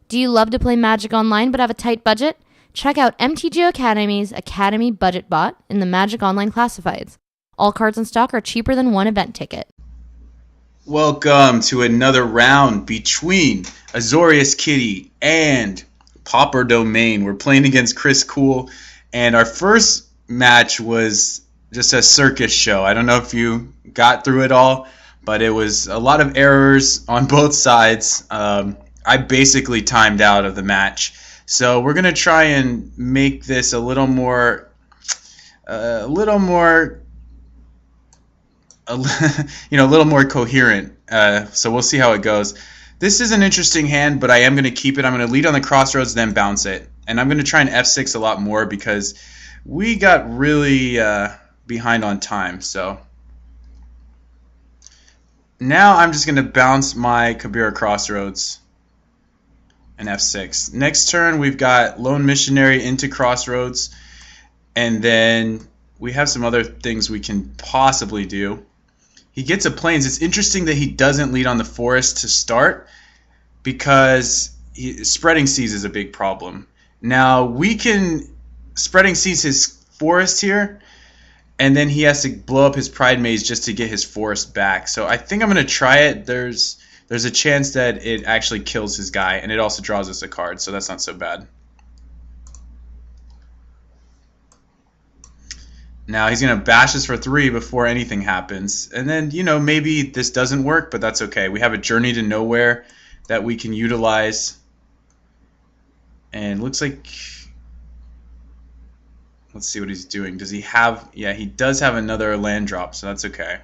Do you love to play Magic Online but have a tight budget? Check out MTGO Academy's Academy Budget Bot in the Magic Online Classifieds. All cards in stock are cheaper than one event ticket. Welcome to another round between Azorius Kitty and Pauper Domain. We're playing against Chris Cool, and our first match was just a circus show. I don't know if you got through it all, but it was a lot of errors on both sides. I basically timed out of the match. So we're going to try and make this a little more coherent. So we'll see how it goes. This is an interesting hand, but I am going to keep it. I'm going to lead on the crossroads, then bounce it. And I'm going to try and F6 a lot more because we got really behind on time. So now I'm just going to bounce my Kabira Crossroads and F6. Next turn, we've got Lone Missionary into Crossroads. And then we have some other things we can possibly do. He gets a Plains. It's interesting that he doesn't lead on the Forest to start because Spreading Seas is a big problem. Now, we can Spreading Seas his Forest here, and then he has to blow up his Pride Maze just to get his Forest back. So I think I'm going to try it. There's a chance that it actually kills his guy, and it also draws us a card, so that's not so bad. Now he's going to bash us for 3 before anything happens. And then, maybe this doesn't work, but that's okay. We have a Journey to Nowhere that we can utilize. And looks like... Let's see what he's doing. Does he have... Yeah, he does have another land drop, so that's okay.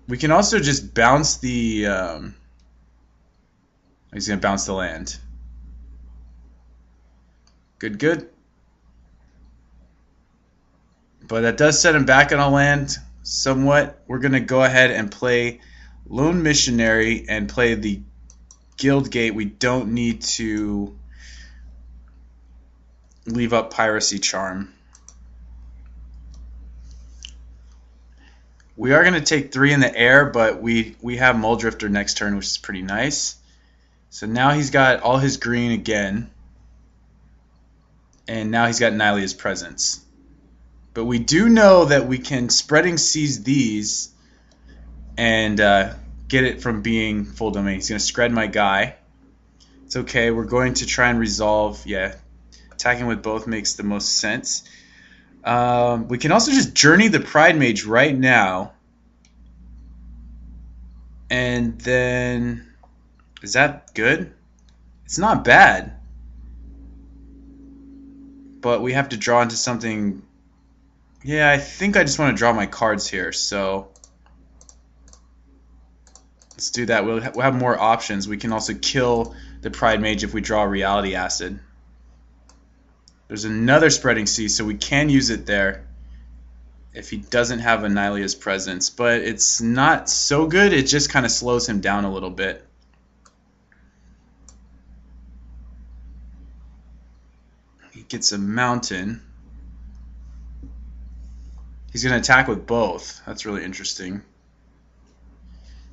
We can also just bounce the... He's going to bounce the land. Good. But that does set him back on a land somewhat. We're going to go ahead and play Lone Missionary and play the Guild Gate. We don't need to leave up Piracy Charm. We are going to take 3 in the air, but we have Muldrifter next turn, which is pretty nice. So now he's got all his green again. And now he's got Nylea's Presence. But we do know that we can Spreading Seas these and get it from being full domain. He's going to spread my guy. It's okay. We're going to try and resolve. Yeah, attacking with both makes the most sense. We can also just Journey the Pride Mage right now. And then... Is that good? It's not bad. But we have to draw into something... Yeah, I think I just want to draw my cards here, so let's do that. We'll have more options. We can also kill the Pride Mage if we draw Reality Acid. There's another Spreading Sea, so we can use it there if he doesn't have a Nylea's Presence, but it's not so good. It just kind of slows him down a little bit. He gets a Mountain. He's going to attack with both. That's really interesting.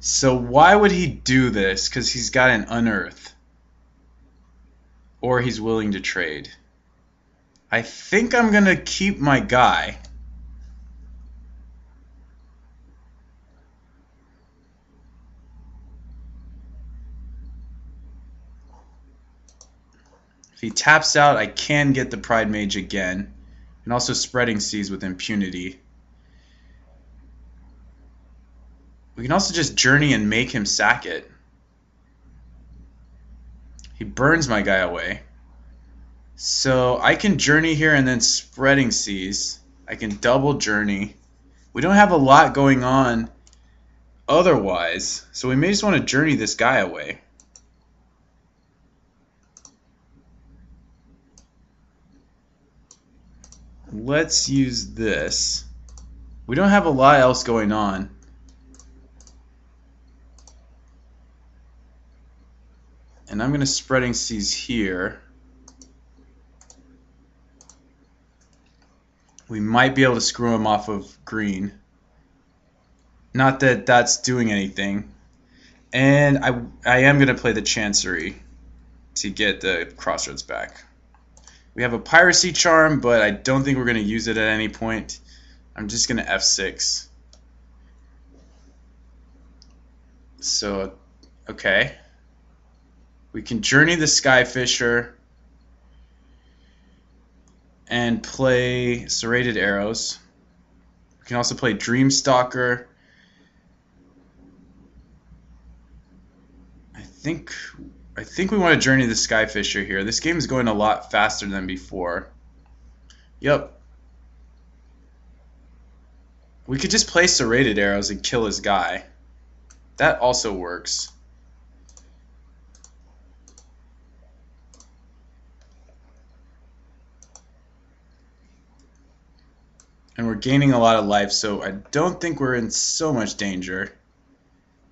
So why would he do this? Because he's got an Unearth. Or he's willing to trade. I think I'm going to keep my guy. If he taps out, I can get the Pride Mage again. And also Spreading Seas with impunity. We can also just Journey and make him sack it. He burns my guy away. So I can Journey here and then Spreading Seas. I can double Journey. We don't have a lot going on otherwise, so we may just want to Journey this guy away. Let's use this. We don't have a lot else going on. And I'm going to Spreading Seas here. We might be able to screw him off of green. Not that that's doing anything. And I am going to play the Chancery. to get the crossroads back. We have a piracy charm, but I don't think we're going to use it at any point. I'm just going to F6. So, okay. We can journey the Skyfisher and play Serrated Arrows. We can also play Dreamstalker. I think we want to journey the Skyfisher here. This game is going a lot faster than before. Yep. We could just play Serrated Arrows and kill his guy. That also works. And we're gaining a lot of life, so I don't think we're in so much danger.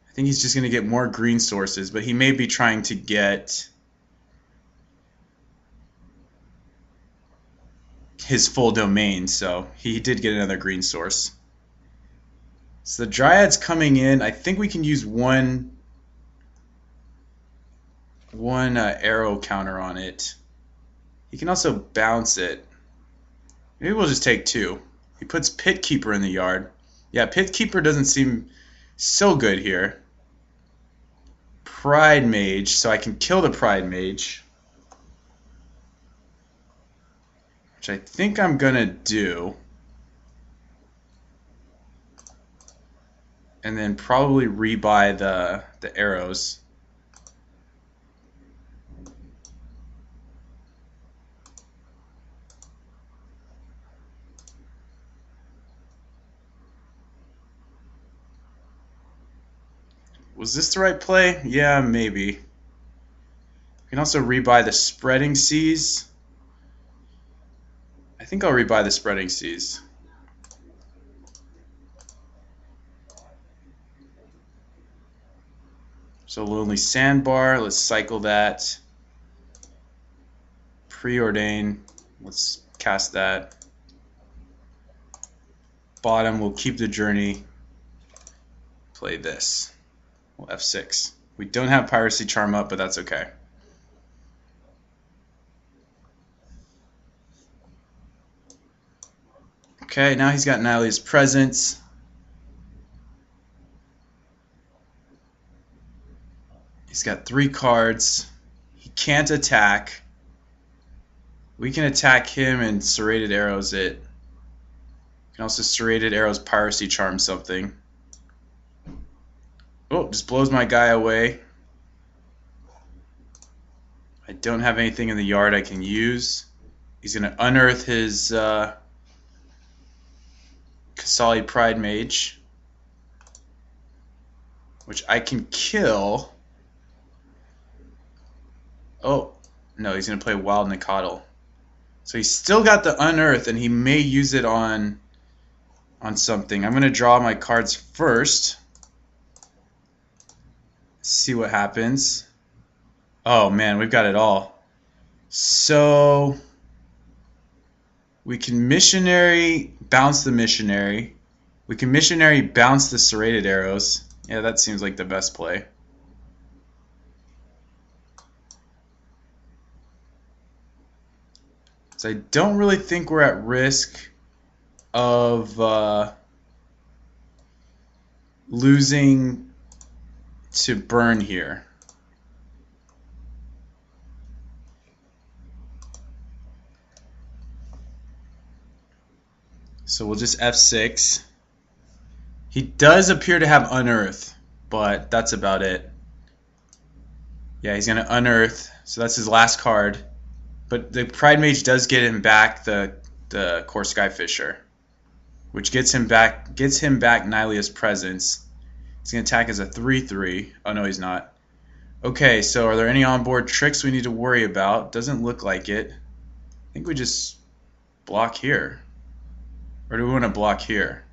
I think he's just going to get more green sources, but he may be trying to get his full domain, so he did get another green source. So the Dryad's coming in. I think we can use one arrow counter on it. He can also bounce it. Maybe we'll just take two. He puts Pit Keeper in the yard. Yeah, Pit Keeper doesn't seem so good here. Pride Mage, so I can kill the Pride Mage. Which I think I'm going to do. And then probably rebuy the arrows. Was this the right play? Yeah, maybe. We can also rebuy the Spreading Seas. I think I'll rebuy the Spreading Seas. So Lonely Sandbar, let's cycle that. Preordain, let's cast that. Bottom, we'll keep the journey. Play this. We'll F6. We don't have Piracy Charm up, but that's okay. Okay, now he's got Nylea's Presence. He's got 3 cards. He can't attack. We can attack him and Serrated Arrows it. We can also Serrated Arrows Piracy Charm something. Oh, just blows my guy away. I don't have anything in the yard I can use. He's going to unearth his Kasali Pride Mage, which I can kill. Oh, no, he's going to play Wild Nicodle. So he's still got the unearth, and he may use it on something. I'm going to draw my cards first. See what happens. Oh man, we've got it all. So we can Missionary, bounce the Missionary. We can Missionary, bounce the Serrated Arrows. Yeah, that seems like the best play. So I don't really think we're at risk of losing to burn here. So we'll just F6. He does appear to have Unearth, but that's about it. Yeah, he's going to Unearth, so that's his last card. But the Pride Mage does get him back the Core Skyfisher, which gets him back Nylea's Presence. He's going to attack as a 3/3. Oh, no, he's not. Okay, so are there any onboard tricks we need to worry about? Doesn't look like it. I think we just block here. Or do we want to block here?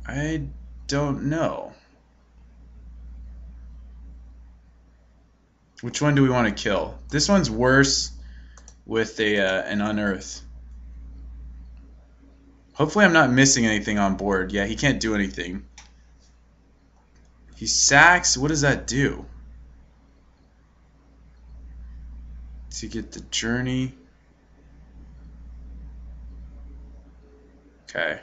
I don't know. Which one do we want to kill? This one's worse with an Unearth. Hopefully I'm not missing anything on board. Yeah, he can't do anything. He sacks. What does that do? to get the journey. Okay.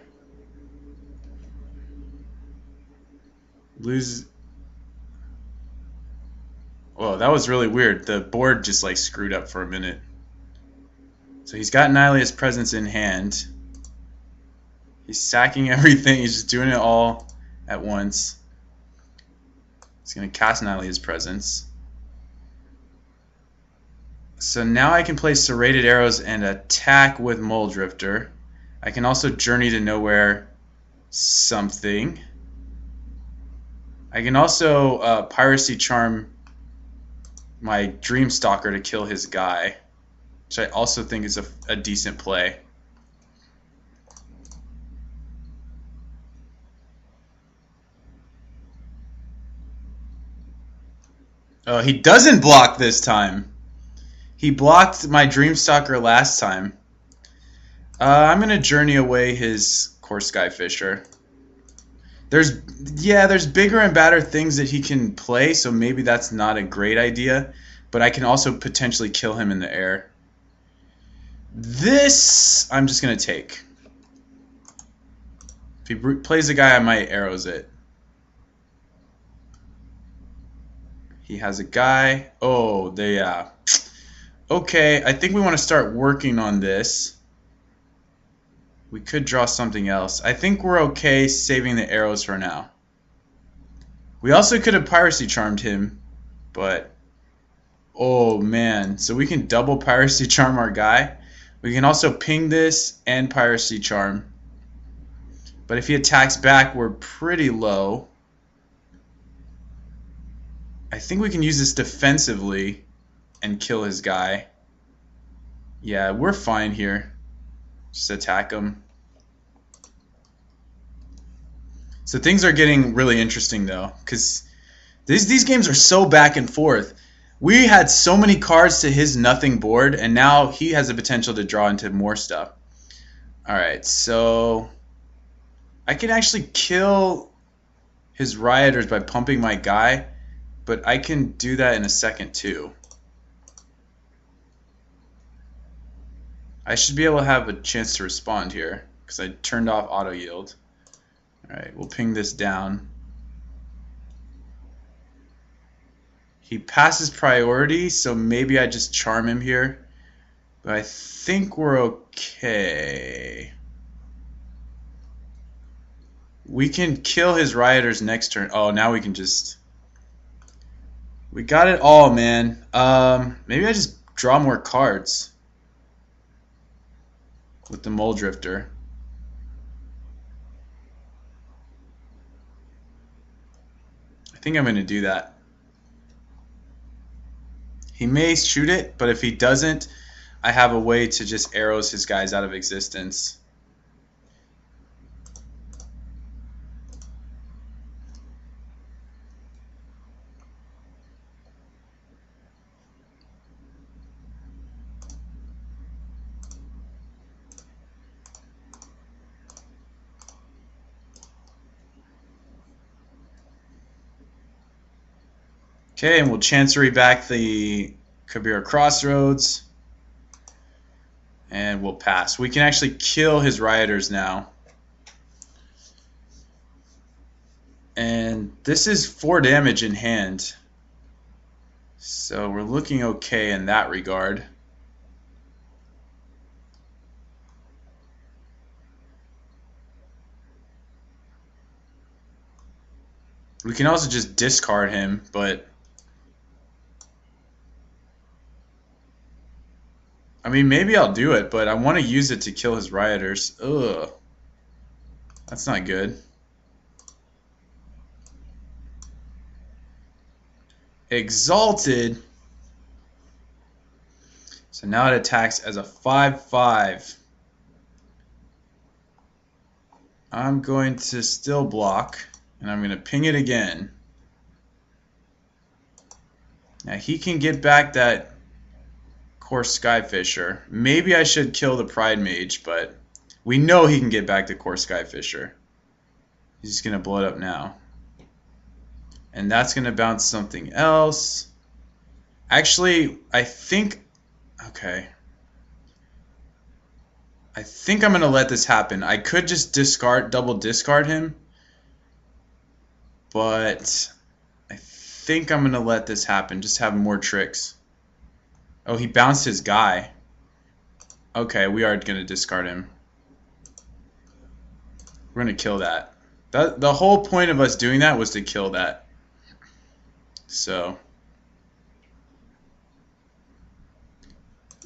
Lose. Whoa, that was really weird. The board just like screwed up for a minute. So he's got Nylea's presence in hand. He's sacking everything. He's just doing it all at once. He's going to cast Nylea's presence. So now I can play Serrated Arrows and attack with Mole Drifter. I can also Journey to Nowhere something. I can also Piracy Charm my Dreamstalker to kill his guy, which I also think is a decent play. Oh, he doesn't block this time. He blocked my Dreamstalker last time. I'm going to Journey away his Core Skyfisher. There's bigger and badder things that he can play, so maybe that's not a great idea. But I can also potentially kill him in the air. This, I'm just going to take. If he plays a guy, I might arrows it. He has a guy. Oh, okay, I think we want to start working on this. We could draw something else. I think we're okay saving the arrows for now. We also could have Piracy Charmed him, but oh man. So we can double Piracy Charm our guy. We can also ping this and Piracy Charm. But if he attacks back, we're pretty low. I think we can use this defensively and kill his guy. Yeah, we're fine here. Just attack him. So things are getting really interesting though, because these games are so back and forth. We had so many cards to his nothing board, and now he has the potential to draw into more stuff. Alright, so I can actually kill his rioters by pumping my guy, but I can do that in a second too. I should be able to have a chance to respond here because I turned off auto yield. Alright, we'll ping this down. He passes priority, so maybe I just charm him here. But I think we're okay. We can kill his rioters next turn. Oh, now we can just... We got it all, man. Maybe I just draw more cards with the Mole Drifter. I think I'm going to do that. He may shoot it, but if he doesn't, I have a way to just arrows his guys out of existence. Okay, and we'll Chancery back the Kabira Crossroads. And we'll pass. We can actually kill his rioters now. And this is 4 damage in hand. So we're looking okay in that regard. We can also just discard him, but... I mean, maybe I'll do it, but I want to use it to kill his rioters. Ugh. That's not good. Exalted. So now it attacks as a 5/5. I'm going to still block, and I'm going to ping it again. Now he can get back that Core Skyfisher. Maybe I should kill the Pride Mage, but we know he can get back to Core Skyfisher. He's just going to blow it up now. And that's going to bounce something else. Actually, I think Okay. I think I'm going to let this happen. I could just double discard him. But I think I'm going to let this happen. Just have more tricks. Oh, he bounced his guy. Okay, we are going to discard him. We're going to kill that. The whole point of us doing that was to kill that. So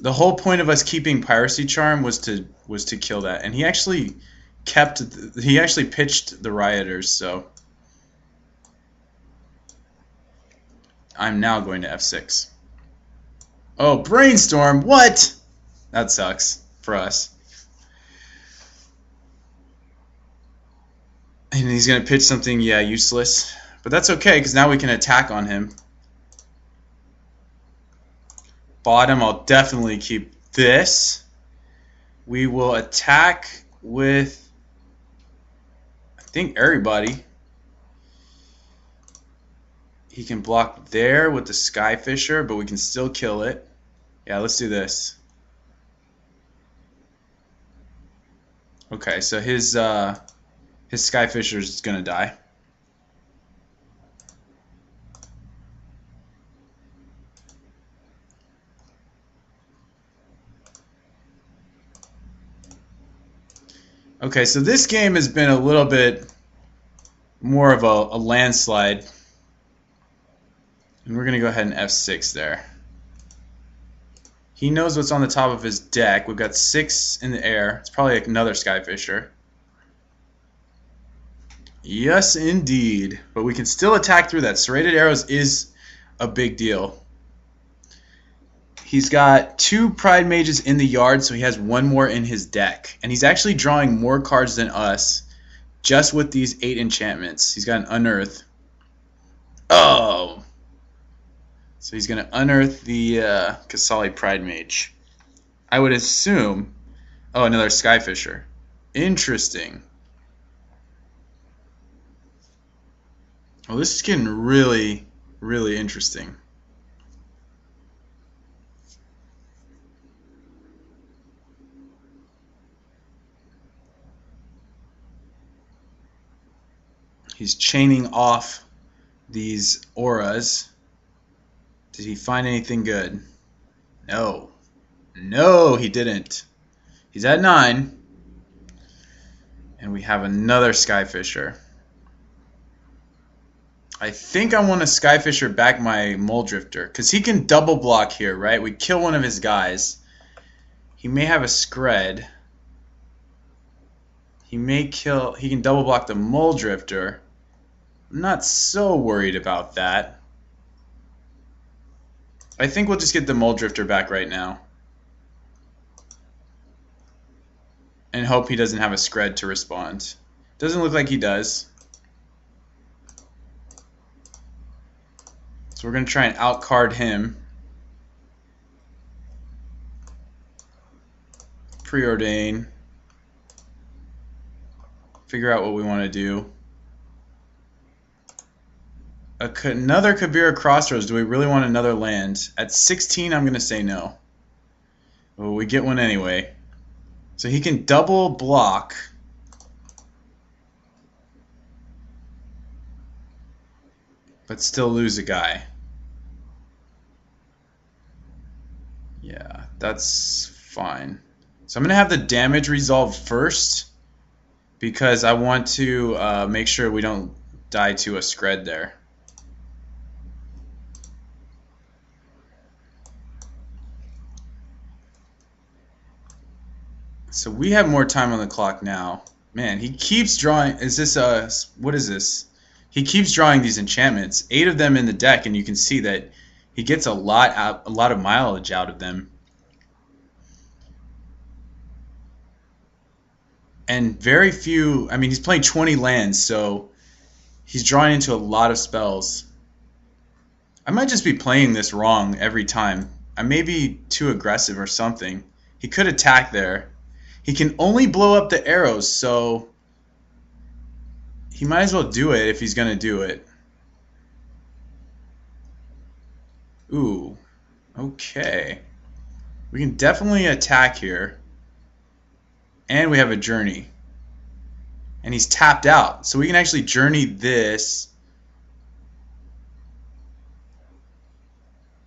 the whole point of us keeping Piracy Charm was to kill that. And he actually pitched the Rioters, so I'm now going to F6. Oh, Brainstorm! What? That sucks for us. And he's going to pitch something, yeah, useless. But that's okay, because now we can attack on him. Bottom, I'll definitely keep this. We will attack with, I think, everybody. He can block there with the Skyfisher, but we can still kill it. Yeah, let's do this. Okay, so his Skyfisher is gonna die. Okay, so this game has been a little bit more of a landslide. And we're gonna go ahead and F6 there. He knows what's on the top of his deck. We've got 6 in the air. It's probably another Skyfisher. Yes, indeed. But we can still attack through that. Serrated Arrows is a big deal. He's got 2 Pride Mages in the yard, so he has 1 more in his deck. And he's actually drawing more cards than us just with these 8 enchantments. He's got an Unearth. Oh! So he's going to unearth the Kasali Pride Mage. I would assume... Oh, another Skyfisher. Interesting. Well, this is getting really, really interesting. He's chaining off these auras. Did he find anything good? No. No, he didn't. He's at 9. And we have another Skyfisher. I think I want to Skyfisher back my Mole Drifter, because he can double block here, right? We kill one of his guys. He may have a Scred. He can double block the Mole Drifter. I'm not so worried about that. I think we'll just get the Mole Drifter back right now. And hope he doesn't have a Scred to respond. Doesn't look like he does. So we're going to try and outcard him. Preordain. Figure out what we want to do. Another Kabira Crossroads. Do we really want another land? At 16, I'm going to say no. Well, we get one anyway. So he can double block. But still lose a guy. Yeah, that's fine. So I'm going to have the damage resolved first, because I want to make sure we don't die to a Scred there. So we have more time on the clock now. Man, he keeps drawing. Is this what is this? He keeps drawing these enchantments. 8 of them in the deck, and you can see that he gets a lot of mileage out of them. And very few. I mean, he's playing 20 lands, so he's drawing into a lot of spells. I might just be playing this wrong every time. I may be too aggressive or something. He could attack there. He can only blow up the arrows, so he might as well do it if he's going to do it. Ooh, okay. We can definitely attack here. And we have a journey. And he's tapped out. So we can actually journey this.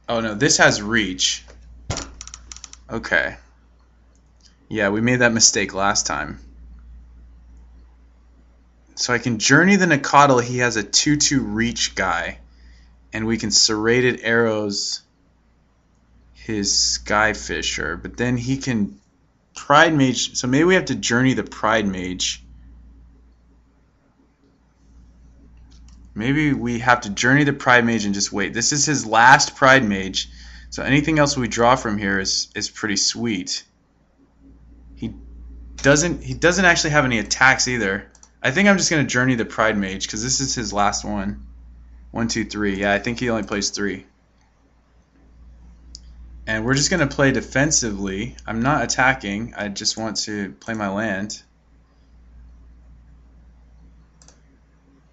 Oh no, this has reach. Okay. Yeah, we made that mistake last time. So I can journey the Nicodle. He has a 2/2 reach guy. And we can serrated arrows his Skyfisher. But then he can Pride Mage. So maybe we have to journey the Pride Mage. Maybe we have to journey the Pride Mage and just wait. This is his last Pride Mage. So anything else we draw from here is pretty sweet. He doesn't actually have any attacks either. I think I'm just going to journey the Pride Mage because this is his last one. 1, 2, 3. Yeah, I think he only plays 3. And we're just going to play defensively. I'm not attacking. I just want to play my land.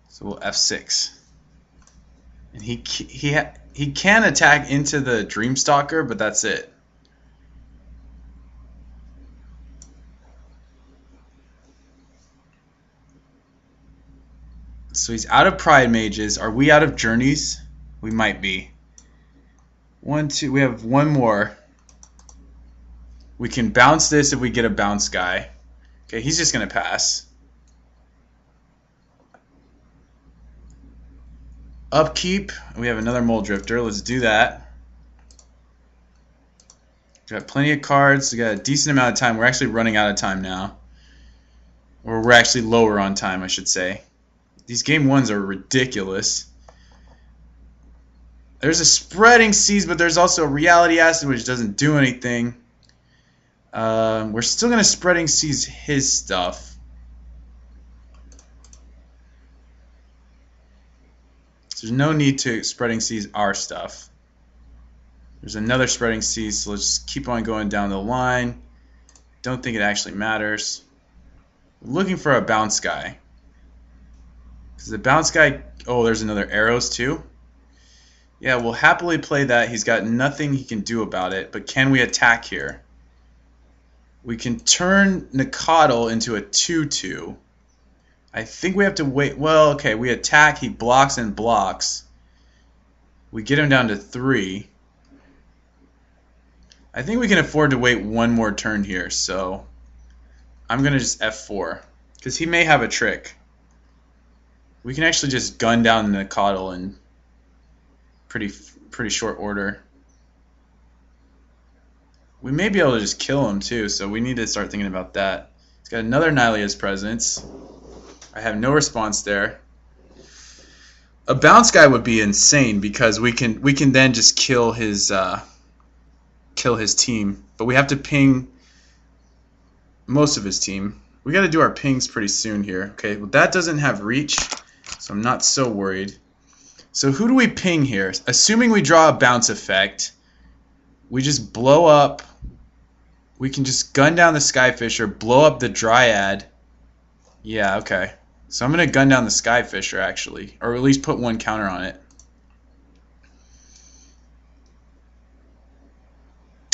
So we'll F6. And he can attack into the Dreamstalker, but that's it. So he's out of Pride Mages. Are we out of Journeys? We might be. 1, 2. We have one more. We can bounce this if we get a bounce guy. Okay, he's just going to pass. Upkeep. We have another Mole Drifter. Let's do that. We got plenty of cards. We got a decent amount of time. We're actually running out of time now. Or we're actually lower on time, I should say. These game ones are ridiculous. There's a Spreading Seas, but there's also a Reality Acid, which doesn't do anything. We're still going to Spreading Seas his stuff. So there's no need to Spreading Seas our stuff. There's another Spreading Seas, so let's just keep on going down the line. Don't think it actually matters. We're looking for a bounce guy. Because the bounce guy... Oh, there's another Arrows too. Yeah, we'll happily play that. He's got nothing he can do about it. But can we attack here? We can turn Nicodle into a 2/2. I think we have to wait. Well, okay, we attack. He blocks and blocks. We get him down to 3. I think we can afford to wait one more turn here. So I'm going to just F4. Because he may have a trick. We can actually just gun down the Nicodle in pretty short order. We may be able to just kill him too, so we need to start thinking about that. He's got another Nylea's Presence. I have no response there. A bounce guy would be insane because we can then just kill his team, but we have to ping most of his team. We got to do our pings pretty soon here. Okay, well that doesn't have reach. So I'm not so worried. So who do we ping here? Assuming we draw a bounce effect, we just blow up. We can just gun down the Skyfisher, blow up the Dryad. Yeah, okay. So I'm going to gun down the Skyfisher, actually. Or at least put one counter on it.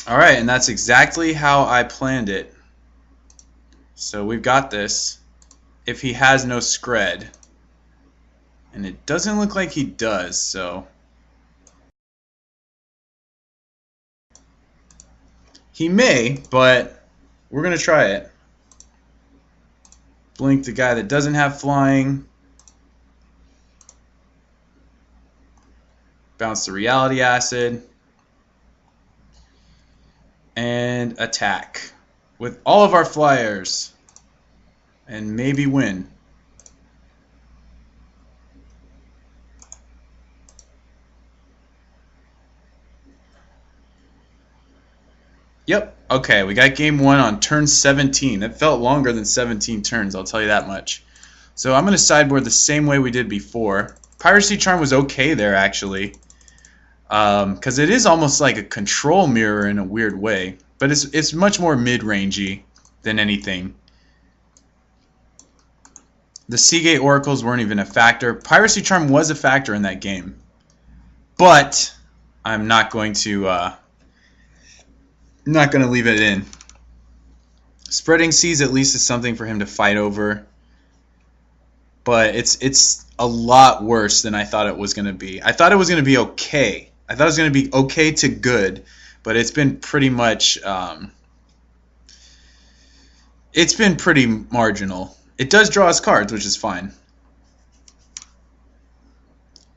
Alright, and that's exactly how I planned it. So we've got this. If he has no Scred. And it doesn't look like he does, so... He may, but we're going to try it. Blink the guy that doesn't have flying. Bounce the Reality Acid. And attack. With all of our flyers. And maybe win. Yep. Okay, we got game 1 on turn 17. It felt longer than 17 turns, I'll tell you that much. So I'm going to sideboard the same way we did before. Piracy Charm was okay there, actually. Because it is almost like a control mirror in a weird way. But it's much more mid-rangey than anything. The Seagate Oracles weren't even a factor. Piracy Charm was a factor in that game. But I'm not going to... I'm not going to leave it in. Spreading Seas at least is something for him to fight over. But it's a lot worse than I thought it was going to be. I thought it was going to be okay. I thought it was going to be okay to good. But it's been pretty much... it's been pretty marginal. It does draw us cards, which is fine.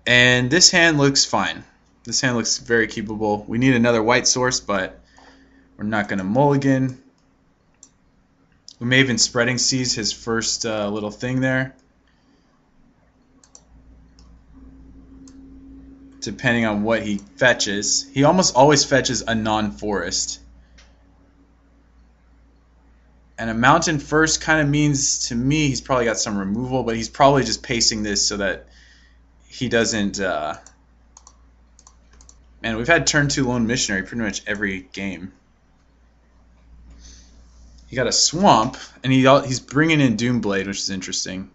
And this hand looks fine. This hand looks very keepable. We need another white source, but we're not going to mulligan. We may even Spreading Seas his first little thing there. Depending on what he fetches. He almost always fetches a non-forest. And a mountain first kind of means, to me, he's probably got some removal, but he's probably just pacing this so that he doesn't... Man, we've had turn 2 Lone Missionary pretty much every game. He got a Swamp, and he's bringing in Doomblade, which is interesting.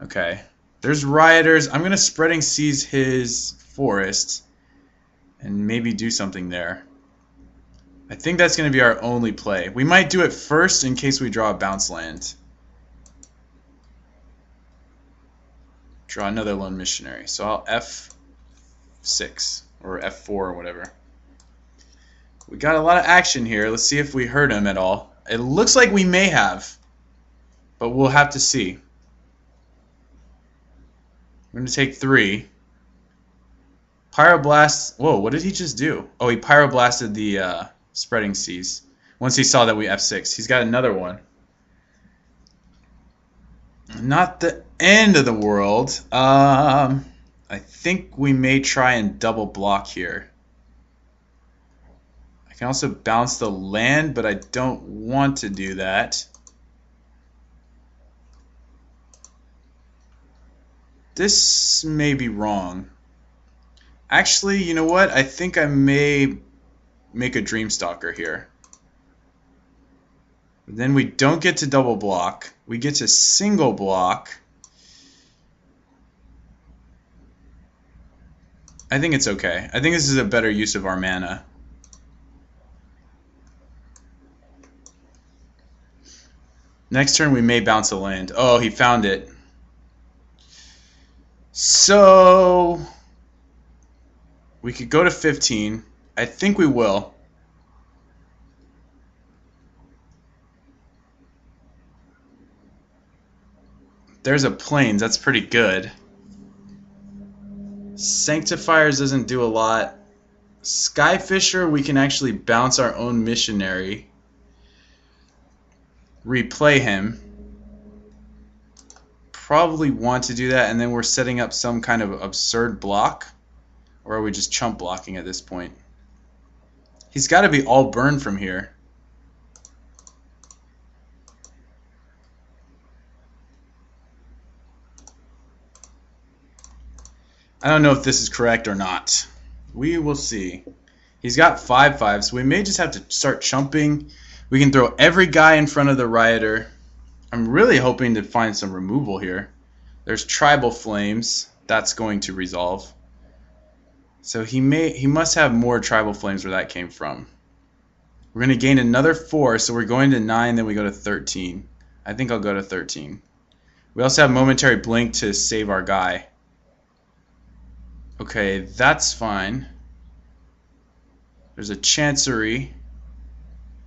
Okay. There's Rioters. I'm going to Spreading Seas his forest and maybe do something there. I think that's going to be our only play. We might do it first in case we draw a bounce land. Draw another Lone Missionary. So I'll F6 or F4 or whatever. We got a lot of action here. Let's see if we hurt him at all. It looks like we may have, but we'll have to see. We're going to take 3. Pyroblast. Whoa, what did he just do? Oh, he Pyroblasted the Spreading Seas. Once he saw that we F6. He's got another one. Not the end of the world. I think we may try and double block here. I can also bounce the land, but I don't want to do that. This may be wrong. Actually, you know what? I think I may make a Dreamstalker here. Then we don't get to double block. We get to single block. I think it's okay. I think this is a better use of our mana. Next turn we may bounce a land. Oh, he found it. So we could go to 15. I think we will. There's a Plains. That's pretty good. Sanctifiers doesn't do a lot. Skyfisher, we can actually bounce our own missionary. Replay him. Probably want to do that, and then we're setting up some kind of absurd block. Or are we just chump blocking at this point? He's got to be all burn from here. I don't know if this is correct or not. We will see. He's got 5/5, so we may just have to start chumping. We can throw every guy in front of the Rioter. I'm really hoping to find some removal here. There's Tribal Flames. That's going to resolve. So he must have more Tribal Flames where that came from. We're going to gain another 4, so we're going to 9, then we go to 13. I think I'll go to 13. We also have Momentary Blink to save our guy. Okay, that's fine. There's a Chancery.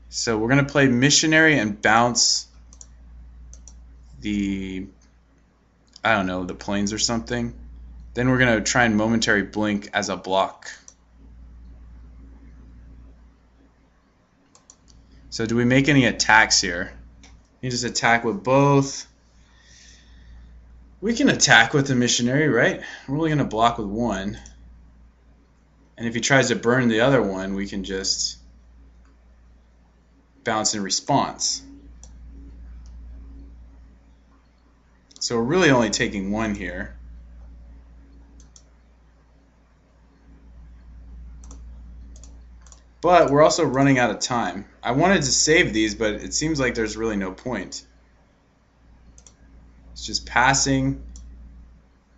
So we're going to play Missionary and bounce the, I don't know, the Plains or something. Then we're going to try and Momentary Blink as a block. So do we make any attacks here? You just attack with both. We can attack with the Missionary, right? We're only going to block with one. And if he tries to burn the other one, we can just bounce in response. So we're really only taking one here. But we're also running out of time. I wanted to save these, but it seems like there's really no point. It's just passing.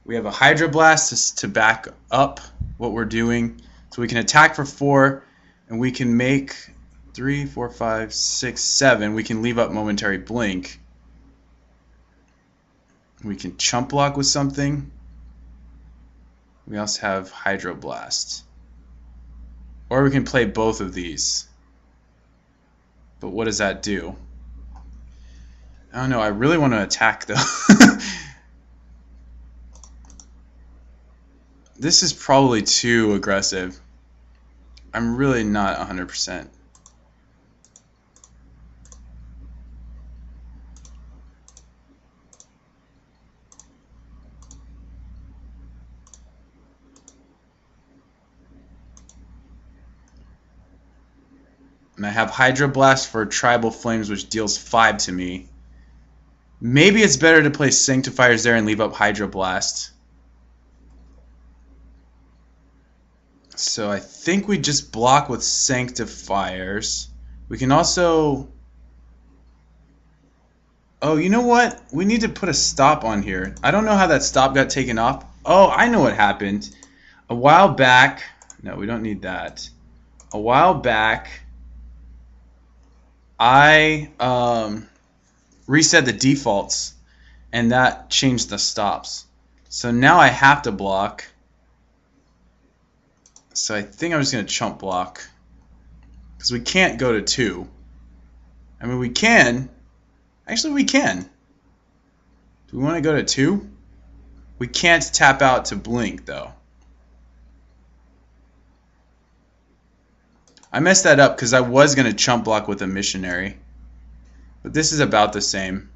We have a Hydroblast to back up what we're doing. So we can attack for 4, and we can make 3, 4, 5, 6, 7. We can leave up Momentary Blink. We can Chump Block with something. We also have Hydroblast. Or we can play both of these. But what does that do? I don't know. I really want to attack, though. This is probably too aggressive. I'm really not 100%. And I have Hydroblast for Tribal Flames, which deals 5 to me. Maybe it's better to play Sanctifiers there and leave up Hydroblast. So I think we just block with Sanctifiers. We can also... Oh, you know what? We need to put a stop on here. I don't know how that stop got taken off. Oh, I know what happened. A while back... No, we don't need that. A while back... I reset the defaults, and that changed the stops. So now I have to block. So I think I'm just going to chump block. Because we can't go to 2. I mean, we can. Actually, we can. Do we want to go to 2? We can't tap out to blink, though. I messed that up because I was going to chump block with a missionary. But this is about the same.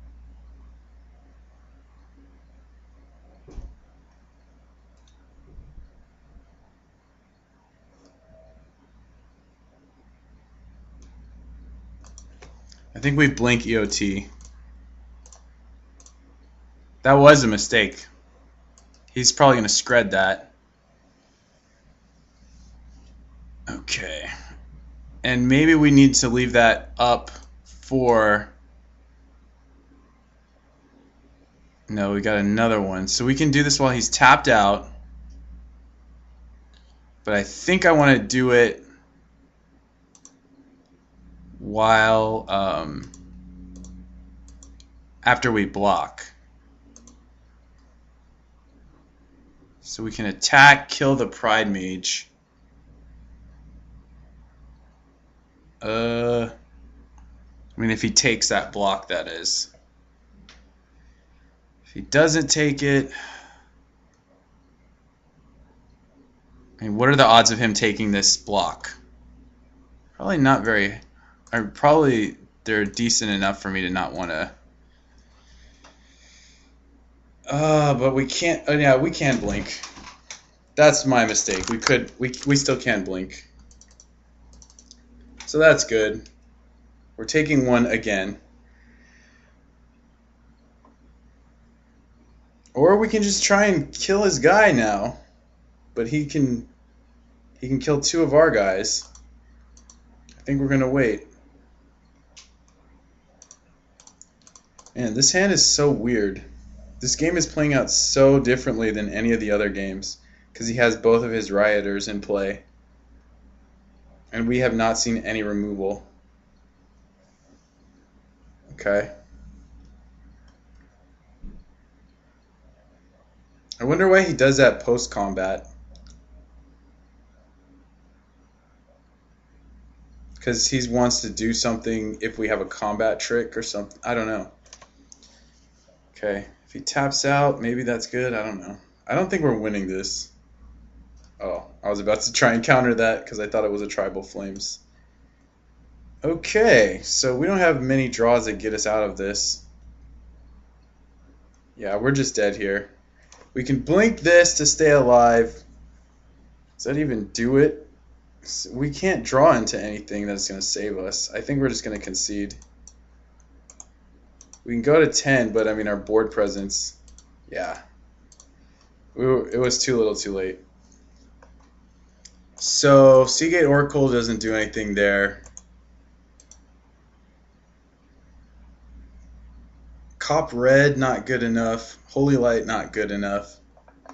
I think we blink EOT. That was a mistake. He's probably going to scred that. Okay. And maybe we need to leave that up for... No, we got another one. So we can do this while he's tapped out. But I think I want to do it while... after we block. So we can attack, kill the Pride Mage. I mean, if he takes that block, that is. If he doesn't take it... I mean, what are the odds of him taking this block? Probably not very... Probably they're decent enough for me to not want to... but we can't... Oh, yeah, we can blink. That's my mistake. We still can blink. So that's good. We're taking one again. Or we can just try and kill his guy now. But he can kill 2 of our guys. I think we're gonna wait. Man, this hand is so weird. This game is playing out so differently than any of the other games. Because he has both of his Rioters in play. And we have not seen any removal. Okay. I wonder why he does that post-combat. Because he wants to do something if we have a combat trick or something. I don't know. Okay. If he taps out, maybe that's good. I don't know. I don't think we're winning this. Oh, I was about to try and counter that because I thought it was a Tribal Flames. Okay, so we don't have many draws that get us out of this. Yeah, we're just dead here. We can blink this to stay alive. Does that even do it? We can't draw into anything that's going to save us. I think we're just going to concede. We can go to 10, but I mean our board presence, yeah. It was too little too late. So Seagate Oracle doesn't do anything there. Cop Red, not good enough. Holy Light, not good enough.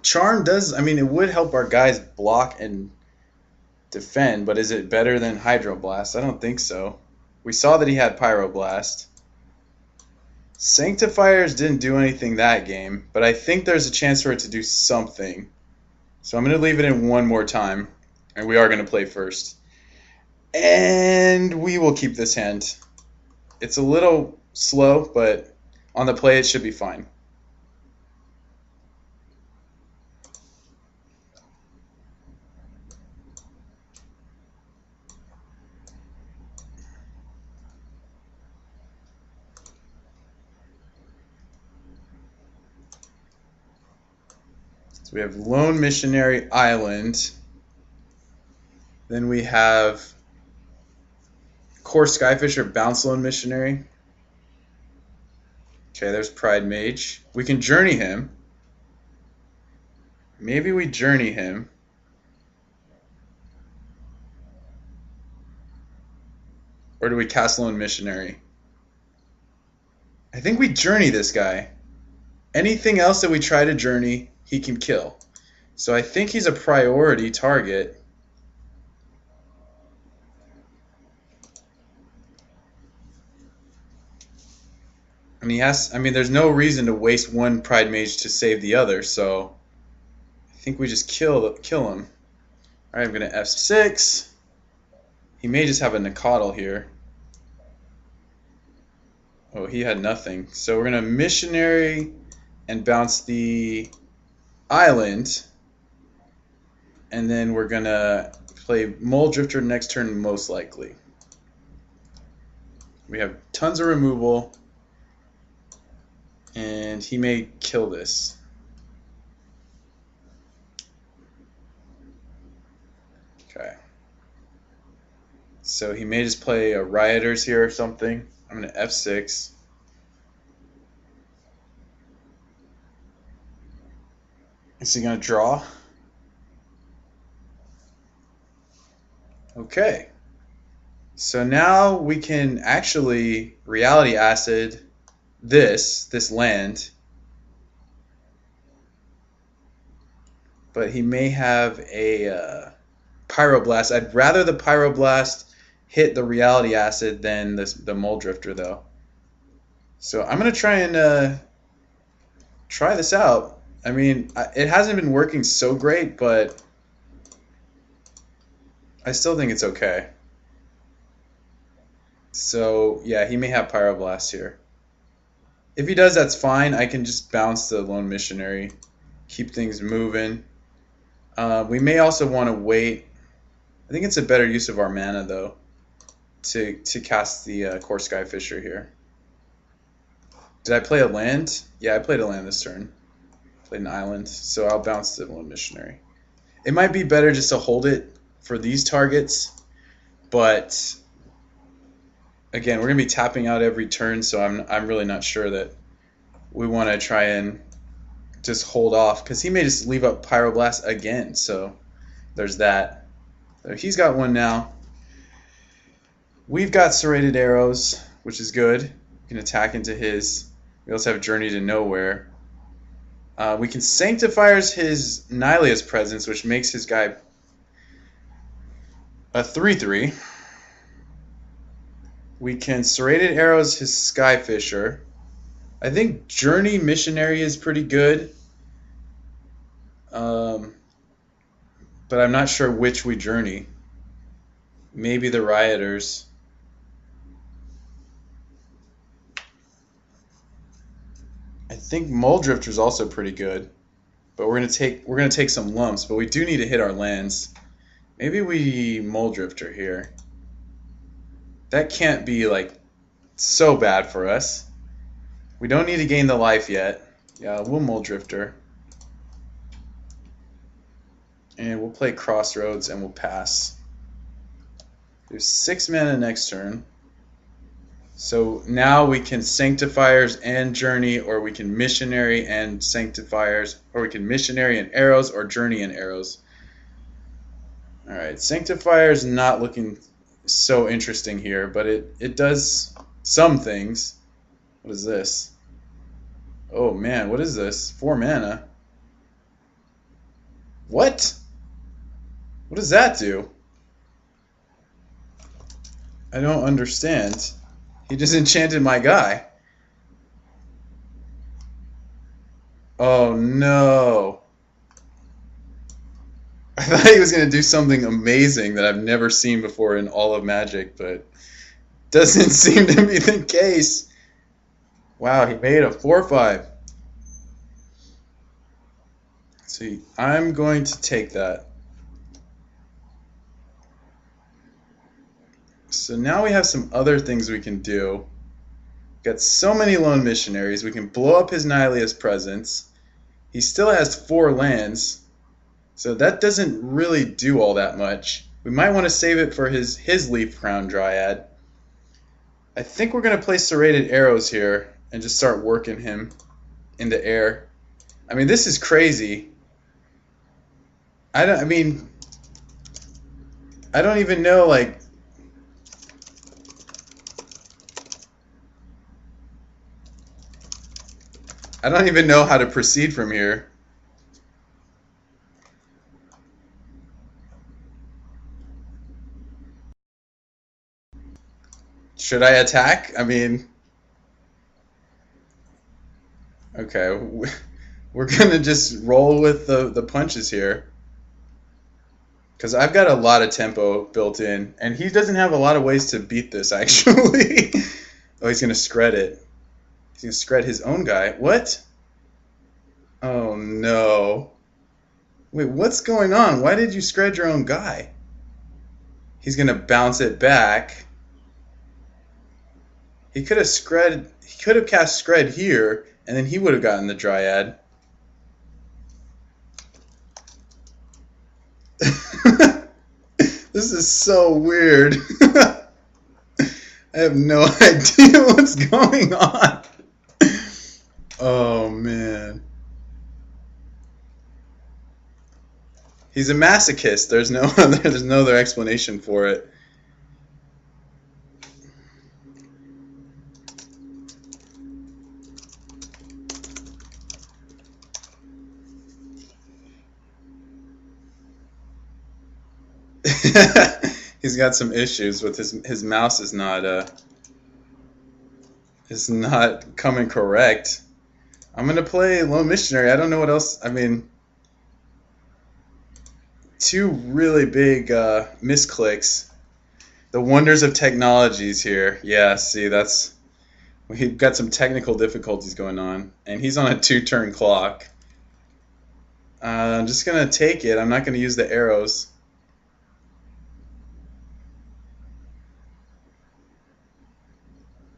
Charm does, I mean, it would help our guys block and defend, but is it better than Hydroblast? I don't think so. We saw that he had Pyroblast. Sanctifiers didn't do anything that game, but I think there's a chance for it to do something. So I'm going to leave it in one more time, and we are going to play first. And we will keep this hand. It's a little slow, but on the play it should be fine. So we have Lone Missionary Island. Then we have Core Skyfisher, Bounce Lone Missionary. Okay, there's Pride Mage. We can Journey him. Maybe we Journey him. Or do we cast Lone Missionary? I think we Journey this guy. Anything else that we try to Journey, he can kill. So I think he's a priority target. And there's no reason to waste one Pride Mage to save the other, so I think we just kill him. Alright, I'm going to F6. He may just have a Nicodle here. Oh, he had nothing. So we're going to Missionary and bounce the island. And then we're going to play Mole Drifter next turn, most likely. We have tons of removal. And he may kill this. Okay. So he may just play a Rioters here or something. I'm going to F6. Is he going to draw? Okay. So now we can actually Reality Acid this land, but he may have a Pyroblast. I'd rather the Pyroblast hit the Reality Acid than the Mole Drifter, though. So I'm going to try and try this out. I mean, it hasn't been working so great, but I still think it's okay. So, yeah, he may have Pyroblast here. If he does, that's fine. I can just bounce the Lone Missionary, keep things moving. We may also want to wait. I think it's a better use of our mana, though, to cast the Core Skyfisher here. Did I play a land? Yeah, I played a land this turn. Played an island, so I'll bounce the Lone Missionary. It might be better just to hold it for these targets, but again, we're going to be tapping out every turn, so I'm really not sure that we want to try and just hold off, because he may just leave up Pyroblast again, so there's that. So he's got one now. We've got Serrated Arrows, which is good. We can attack into his. We also have Journey to Nowhere. We can Sanctifiers his Nylea's Presence, which makes his guy a 3/3. We can Serrated Arrows his Skyfisher. I think Journey Missionary is pretty good. But I'm not sure which we Journey. Maybe the Rioters. I think Mole Drifter is also pretty good. But we're gonna take some lumps, but we do need to hit our lands. Maybe we Mole Drifter here. That can't be like so bad for us. We don't need to gain the life yet. Yeah, we'll Mole Drifter. And we'll play Crossroads and we'll pass. There's 6 mana next turn. So now we can Sanctifiers and Journey, or we can Missionary and Sanctifiers, or we can Missionary and Arrows, or Journey and Arrows. Alright, Sanctifiers not looking so interesting here, but it does some things. What is this? Oh man, what is this? 4 mana. What? What does that do? I don't understand. He just enchanted my guy. Oh no. I thought he was going to do something amazing that I've never seen before in all of Magic, but doesn't seem to be the case. Wow, he made a 4/5. See, I'm going to take that. So now we have some other things we can do. Got so many lone missionaries. We can blow up his Nylea's presence. He still has 4 lands, so that doesn't really do all that much. We might want to save it for his Leaf Crown Dryad. I think we're going to play Serrated Arrows here and just start working him in the air. I mean, this is crazy. I don't even know, like, I don't even know how to proceed from here. Should I attack? I mean, okay, we're gonna just roll with the punches here. Because I've got a lot of tempo built in, and he doesn't have a lot of ways to beat this, actually. Oh, he's gonna scred it. He's gonna scred his own guy. What? Oh no. Wait, what's going on? Why did you scred your own guy? He's gonna bounce it back. He could have cast scred here, and then he would have gotten the Dryad. This is so weird. I have no idea what's going on. Oh man. He's a masochist. There's no other explanation for it. He's got some issues with his mouse is not coming correct. I'm gonna play Lone Missionary. I don't know what else. I mean, 2 really big misclicks. The wonders of technologies here. Yeah, see, we've got some technical difficulties going on, and he's on a 2-turn clock. I'm just gonna take it. I'm not gonna use the arrows.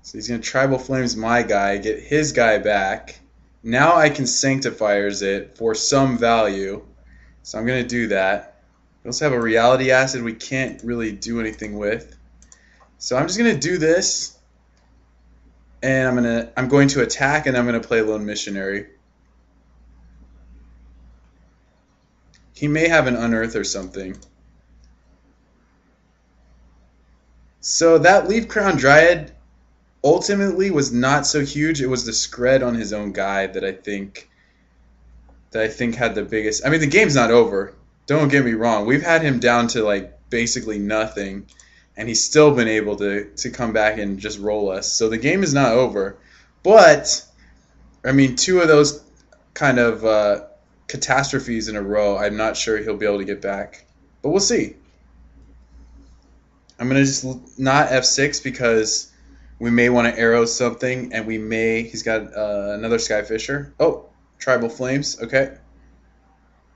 So he's going to Tribal Flames my guy, get his guy back. Now I can Sanctifiers it for some value. So I'm going to do that. We also have a Reality Acid we can't really do anything with. So I'm just going to do this. And I'm going to attack, and I'm going to play Lone Missionary. He may have an Unearth or something. So that Leaf Crown Dryad ultimately was not so huge. It was the scred on his own guy that I think had the biggest. I mean, the game's not over. Don't get me wrong. We've had him down to like basically nothing, and he's still been able to come back and just roll us. So the game is not over. But I mean, 2 of those kind of catastrophes in a row, I'm not sure he'll be able to get back. But we'll see. I'm gonna just not F6 because we may want to arrow something, and he's got another Skyfisher. Oh, Tribal Flames, okay.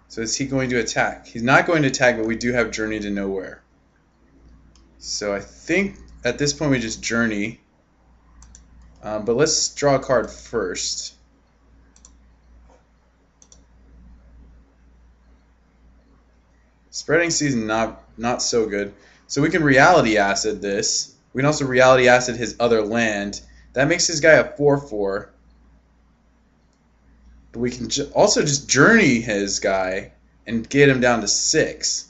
So is he going to attack? He's not going to attack, but we do have Journey to Nowhere. So I think at this point we just Journey. But let's draw a card first. Spreading Season, not so good. So we can Reality Acid this. We can also Reality Acid his other land. That makes his guy a 4/4. But we can also just Journey his guy and get him down to 6.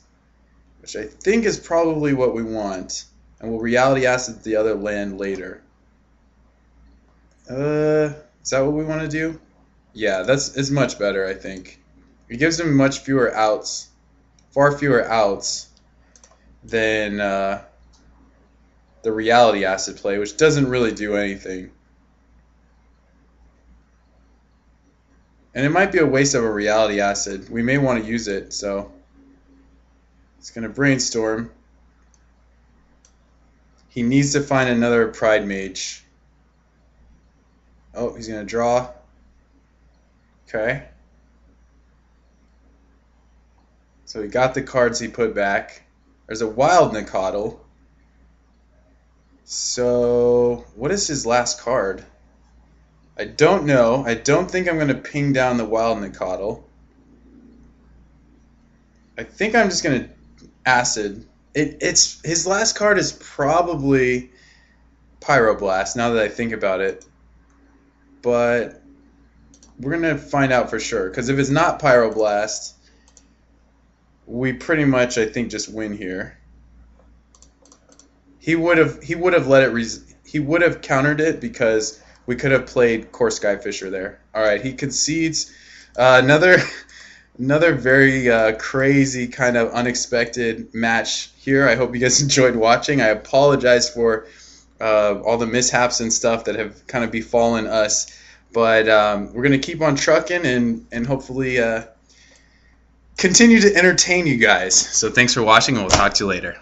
Which I think is probably what we want. And we'll Reality Acid the other land later. Is that what we want to do? Yeah, it's much better, I think. It gives him much fewer outs. Far fewer outs than the reality acid play, which doesn't really do anything. And it might be a waste of a reality acid. We may want to use it, so it's going to brainstorm. He needs to find another Pride Mage. Oh, he's going to draw. Okay. So he got the cards he put back. There's a Wild Nicodle. So what is his last card? I don't know. I don't think I'm going to ping down the Wild Nicodle. I think I'm just going to Acid. It's his last card is probably Pyroblast, now that I think about it. But we're going to find out for sure. Because if it's not Pyroblast, we pretty much, I think, just win here. He would have let it he would have countered it because we could have played Core Skyfisher there. All right, he concedes. Another very crazy kind of unexpected match here. I hope you guys enjoyed watching. I apologize for all the mishaps and stuff that have kind of befallen us, but we're gonna keep on trucking and hopefully continue to entertain you guys. So thanks for watching, and we'll talk to you later.